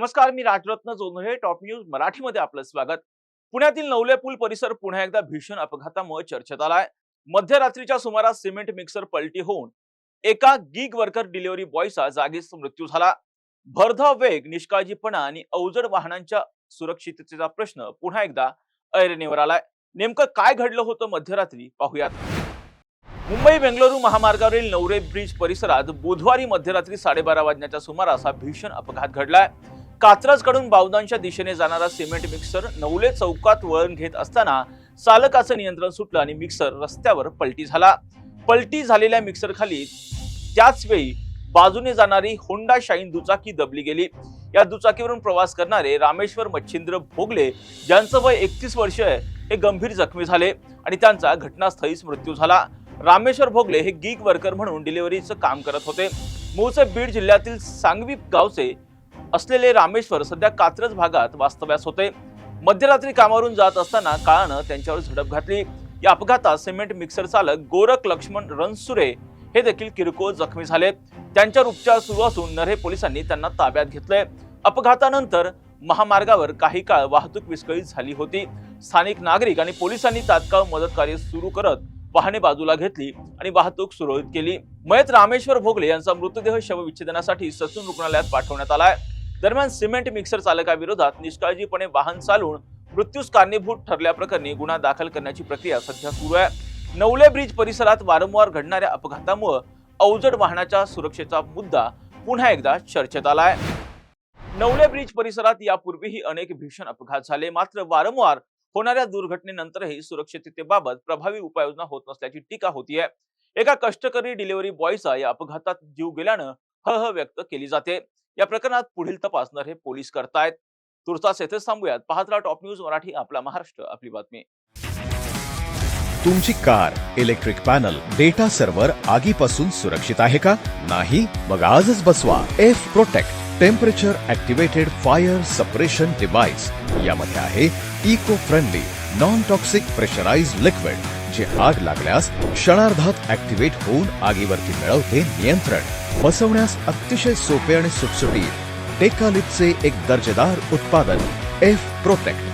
नमस्कार, मी Rajratna Jondhale. Top news मराठीमध्ये आपलं स्वागत. पुण्यातील नवले पूल परिसर पुन्हा एकदा भीषण अपघातामुळे चर्चेत आलाय. मध्यरात्रीच्या सुमारास सिमेंट मिक्सर पलटी होऊन एका गिग वर्कर डिलिव्हरी बॉयचा जागीच मृत्यू झाला. भरधाव वेग, निष्काळजीपणा आणि अवजड वाहनांच्या सुरक्षिततेचा प्रश्न पुन्हा एकदा ऐरणीवर आलाय. नेमकं काय घडलं होतं मध्यरात्री, पाहूयात. मुंबई बेंगळुरू महामार्गावरील नवरे ब्रिज परिसरात बुधवारी मध्यरात्री 12:30 वाजण्याच्या सुमारास हा भीषण अपघात घडलाय. कात्रजकडून बावदानच्या दिशेने जाणारा सिमेंट मिक्सर नवले चौकात वळण घेत असताना चालकाचं नियंत्रण सुटलं आणि मिक्सर रस्त्यावर पलटी झाला. पलटी झालेल्या मिक्सर खाली त्याच वेळी बाजूने जाणारी होंडा शाईन दुचाकी दबली गेली. या दुचाकीवरून प्रवास करणारे रामेश्वर मच्छिंद्र भोगले, ज्यांचं वय 31 वर्ष आहे, हे गंभीर जखमी झाले आणि त्यांचा घटनास्थळीच मृत्यू झाला. रामेश्वर भोगले हे गिग वर्कर म्हणून डिलिव्हरीचं काम करत होते. मूळचे बीड जिल्ह्यातील सांगवी गावचे असलेले रामेश्वर सध्या कात्रज भागात वास्तव्यास होते. मध्यरात्री कामावरून जात असताना काळानं त्यांच्यावर झडप घातली. या अपघातात सिमेंट मिक्सर चालक गोरख लक्ष्मण रणसुरे हे देखील किरकोळ जखमी झाले. त्यांच्यावर उपचार सुरू असून नऱ्हे पोलिसांनी त्यांना ताब्यात घेतलंय. अपघातानंतर महामार्गावर काही काळ वाहतूक विस्कळीत झाली होती. स्थानिक नागरिक आणि पोलिसांनी तात्काळ मदत कार्य सुरू करत वाहने बाजूला घेतली आणि वाहतूक सुरळीत केली. मयत रामेश्वर भोगले यांचा मृतदेह शवविच्छेदनासाठी ससून रुग्णालयात पाठवण्यात आलाय. दरम्यान सिमेंट मिक्सर चालकाविरोधात निष्काळजीपणे वाहन चालवून मृत्यूस कारणीभूत ठरल्याप्रकरणी गुन्हा दाखल करण्याची प्रक्रिया सध्या सुरू आहे. नवले ब्रिज परिसरात वारंवार घडणाऱ्या अपघातामुळे अवजड वाहनाच्या सुरक्षेचा मुद्दा पुन्हा एकदा चर्चेत आलाय. नवले ब्रिज परिसरात यापूर्वीही अनेक भीषण अपघात झाले, मात्र वारंवार होणाऱ्या दुर्घटनेनंतरही सुरक्षिततेबाबत प्रभावी उपाययोजना होत नसल्याची टीका होतीये. एका कष्टकरी डिलिव्हरी बॉयचा या अपघातात जीव गेल्यानं हळहळ व्यक्त केली जाते. या प्रकरणात पुढील तपास नरे पोलीस करतायत. तुर्तास येथेच थांबूयात. पाहत राहा टॉप न्यूज मराठी, आपला महाराष्ट्र, आपली बातमी. तुमची car, electric panel, data server आगीपासून सुरक्षित आहे का? नाही? मग आजच बसवा F protect temperature activated fire suppression device. यामध्ये आहे eco friendly non toxic pressurised liquid, जे आग लागल्यास क्षणार्धात ऍक्टिव्हेट होऊन आगीवरती मिळवते नियंत्रण. बसवण्यास अतिशय सोपे आणि सुटसुटीत टेकालिपचे एक दर्जेदार उत्पादन एफ प्रोटेक्ट.